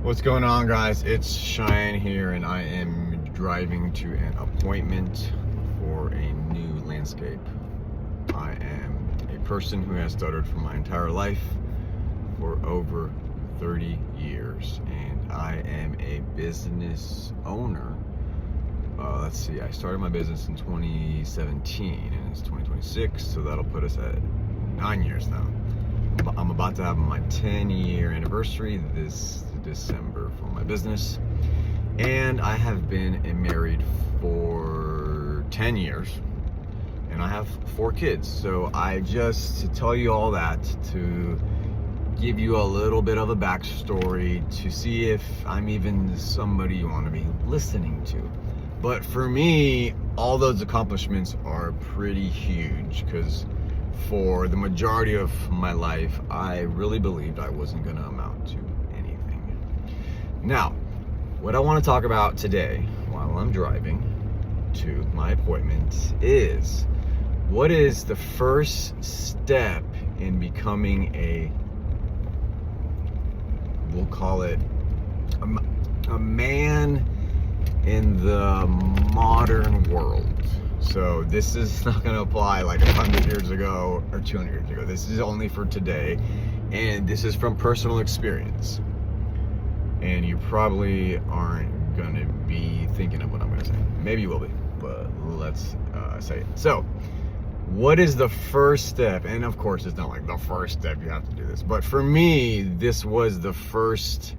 What's going on, guys? It's Cheyenne here, and I am driving to an appointment for a new landscape. I am a person who has stuttered for my entire life for over 30 years, and I am a business owner. Let's see, I started my business in 2017, and it's 2026, so that'll put us at 9 years now. I'm about to have my 10-year anniversary this December for my business, and I have been married for 10 years, and I have 4 kids. So I just to tell you all that to give you a little bit of a backstory to see if I'm even somebody you want to be listening to. But for me, all those accomplishments are pretty huge, because for the majority of my life, I really believed I wasn't going to amount to anything. Now, what I want to talk about today while I'm driving to my appointment is what is the first step in becoming we'll call it a man in the modern world. So this is not going to apply like 100 years ago or 200 years ago. This is only for today, and this is from personal experience. And you probably aren't going to be thinking of what I'm going to say. Maybe you will be, but let's say it. So, what is the first step? And of course, it's not like the first step, you have to do this. But for me, this was the first,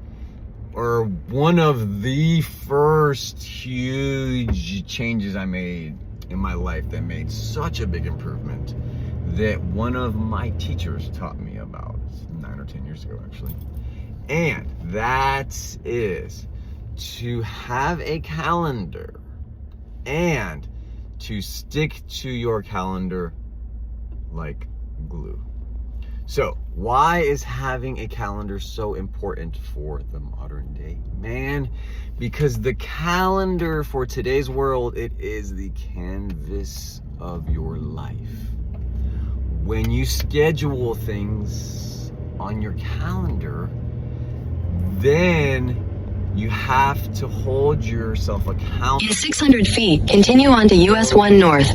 or one of the first huge changes I made in my life that made such a big improvement that one of my teachers taught me about 9 or 10 years ago, actually. And that is to have a calendar and to stick to your calendar like glue. So why is having a calendar so important for the modern day man? Because the calendar for today's world, it is the canvas of your life. When you schedule things on your calendar, then you have to hold yourself accountable. In 600 feet, continue on to US 1 North.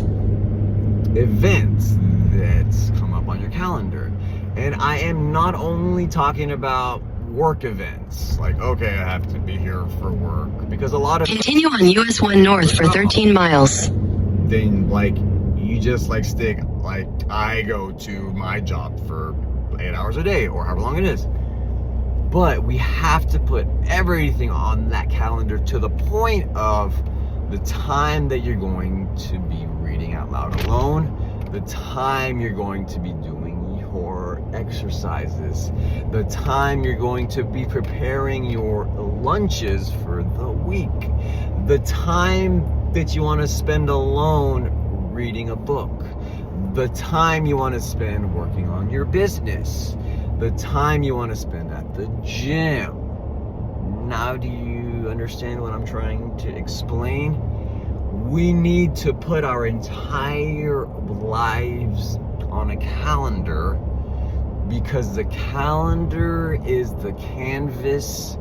Events that come up on your calendar. And I am not only talking about work events, like, okay, I have to be here for work, because a lot of Continue on US 1 North for 13 miles. Then, like, you just like stick, like, I go to my job for 8 hours a day or however long it is. But we have to put everything on that calendar to the point of the time that you're going to be reading out loud alone, the time you're going to be doing your exercises, the time you're going to be preparing your lunches for the week, the time that you want to spend alone reading a book, the time you want to spend working on your business, the time you want to spend at the gym. Now, do you understand what I'm trying to explain? We need to put our entire lives on a calendar, because the calendar is the canvas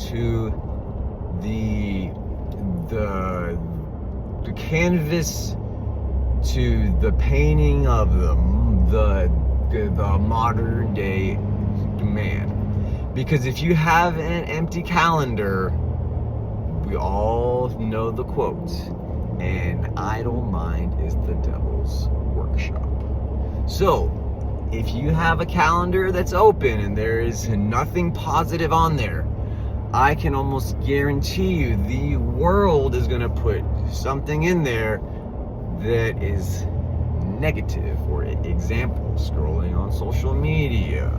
to the canvas to the painting of the modern day man. Because if you have an empty calendar, we all know the quote, an idle mind is the devil's workshop. So if you have a calendar that's open and there is nothing positive on there, I can almost guarantee you the world is going to put something in there that is negative. For example, scrolling on social media,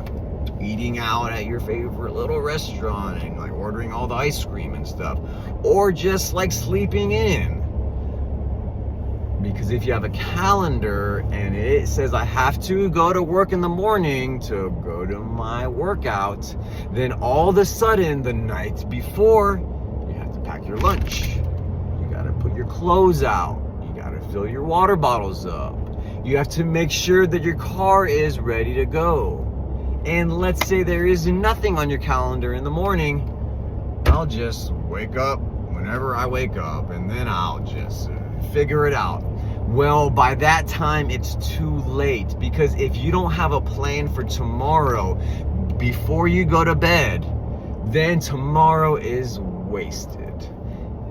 eating out at your favorite little restaurant and like ordering all the ice cream and stuff, or just like sleeping in. Because if you have a calendar and it says I have to go to work in the morning to go to my workout, then all of a sudden the night before you have to pack your lunch, you got to put your clothes out, you got to fill your water bottles up, you have to make sure that your car is ready to go. And let's say there is nothing on your calendar in the morning, I'll just wake up whenever I wake up, and then I'll just figure it out. Well, by that time, it's too late, because if you don't have a plan for tomorrow before you go to bed, then tomorrow is wasted.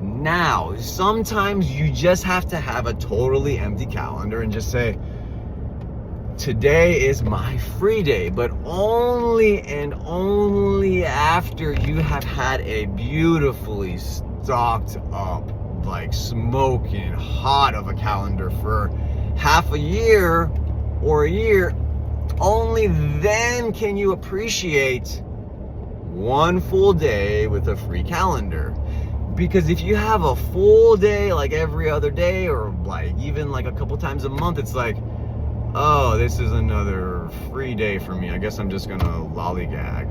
Now, sometimes you just have to have a totally empty calendar and just say, today is my free day, but only and only after you have had a beautifully stocked up, like smoking hot of a calendar for half a year or a year. Only then can you appreciate one full day with a free calendar. Because if you have a full day like every other day, or like even like a couple times a month, it's like, oh, this is another free day for me. I guess I'm just gonna lollygag.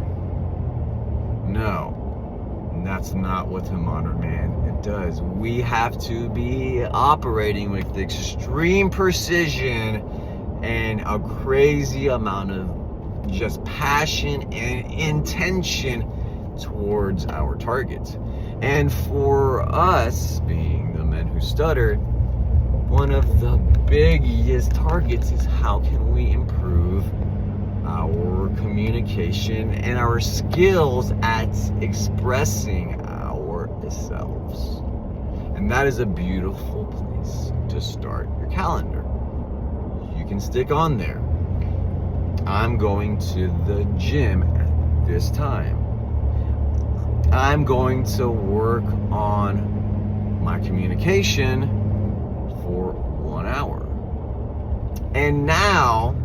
No, that's not what the modern man does. We have to be operating with extreme precision and a crazy amount of just passion and intention towards our targets. And for us, being the men who stutter, one of the biggest targets is how can we improve our communication and our skills at expressing ourselves. And that is a beautiful place to start your calendar. You can stick on there, I'm going to the gym at this time. I'm going to work on my communication for 1 hour. And now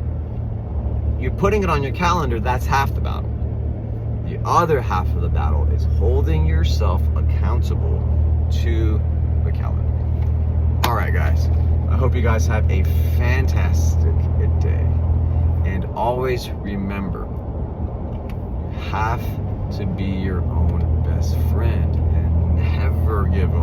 you're putting it on your calendar. That's half the battle. The other half of the battle is holding yourself accountable to the calendar. All right, guys. I hope you guys have a fantastic day. And always remember, you have to be your own best friend and never give